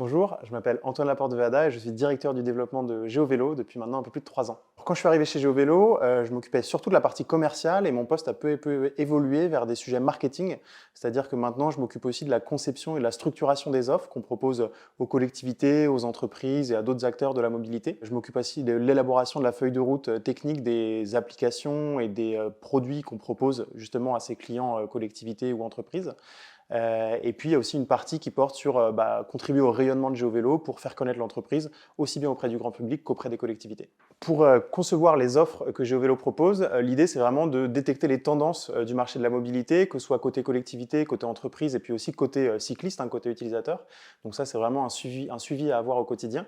Bonjour, je m'appelle Antoine Laporte de Vada et je suis directeur du développement de GeoVélo depuis maintenant un peu plus de 3 ans. Quand je suis arrivé chez GeoVélo, je m'occupais surtout de la partie commerciale et mon poste a peu à peu évolué vers des sujets marketing, c'est-à-dire que maintenant je m'occupe aussi de la conception et de la structuration des offres qu'on propose aux collectivités, aux entreprises et à d'autres acteurs de la mobilité. Je m'occupe aussi de l'élaboration de la feuille de route technique des applications et des produits qu'on propose justement à ces clients collectivités ou entreprises. Et puis, il y a aussi une partie qui porte sur contribuer au rayonnement de GeoVélo pour faire connaître l'entreprise, aussi bien auprès du grand public qu'auprès des collectivités. Pour concevoir les offres que GeoVélo propose, l'idée, c'est vraiment de détecter les tendances du marché de la mobilité, que ce soit côté collectivité, côté entreprise, et puis aussi côté cycliste, côté utilisateur. Donc ça, c'est vraiment un suivi à avoir au quotidien.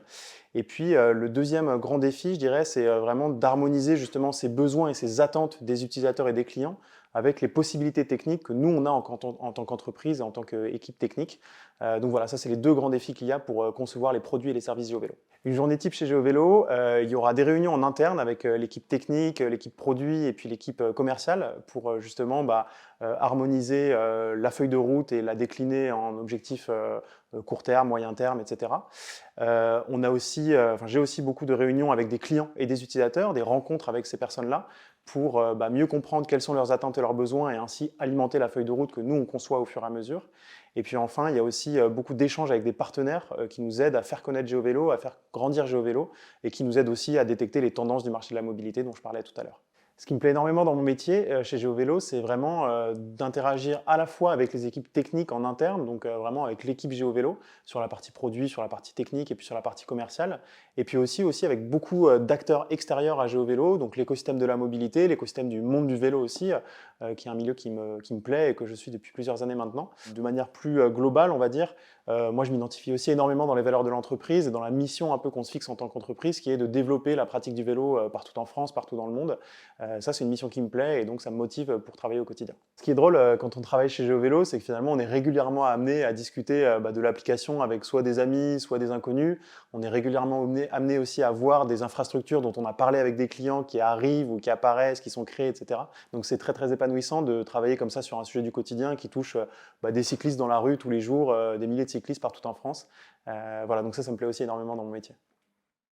Et puis, le deuxième grand défi, je dirais, c'est vraiment d'harmoniser justement ces besoins et ces attentes des utilisateurs et des clients avec les possibilités techniques que nous, on a en tant qu'entreprise et en tant qu'équipe technique. Donc voilà, ça, c'est les deux grands défis qu'il y a pour concevoir les produits et les services GeoVélo. Une journée type chez GeoVélo, il y aura des réunions en interne avec l'équipe technique, l'équipe produit et puis l'équipe commerciale pour justement harmoniser la feuille de route et la décliner en objectifs court terme, moyen terme, etc. J'ai aussi beaucoup de réunions avec des clients et des utilisateurs, des rencontres avec ces personnes-là pour mieux comprendre quelles sont leurs attentes et leurs besoins et ainsi alimenter la feuille de route que nous, on conçoit au fur et à mesure. Et puis enfin, il y a aussi beaucoup d'échanges avec des partenaires qui nous aident à faire connaître GeoVélo, à faire grandir GeoVélo et qui nous aident aussi à détecter les tendances du marché de la mobilité dont je parlais tout à l'heure. Ce qui me plaît énormément dans mon métier chez GeoVélo, c'est vraiment d'interagir à la fois avec les équipes techniques en interne, donc vraiment avec l'équipe GeoVélo, sur la partie produit, sur la partie technique et puis sur la partie commerciale, et puis aussi avec beaucoup d'acteurs extérieurs à GeoVélo, donc l'écosystème de la mobilité, l'écosystème du monde du vélo aussi, qui est un milieu qui me plaît et que je suis depuis plusieurs années maintenant. De manière plus globale, on va dire, moi je m'identifie aussi énormément dans les valeurs de l'entreprise et dans la mission un peu qu'on se fixe en tant qu'entreprise, qui est de développer la pratique du vélo partout en France, partout dans le monde. Ça, c'est une mission qui me plaît et donc ça me motive pour travailler au quotidien. Ce qui est drôle quand on travaille chez GeoVélo, c'est que finalement, on est régulièrement amené à discuter de l'application avec soit des amis, soit des inconnus. On est régulièrement amené aussi à voir des infrastructures dont on a parlé avec des clients qui arrivent ou qui apparaissent, qui sont créés, etc. Donc c'est très, très épanouissant de travailler comme ça sur un sujet du quotidien qui touche des cyclistes dans la rue tous les jours, des milliers de cyclistes partout en France. Voilà, donc ça me plaît aussi énormément dans mon métier.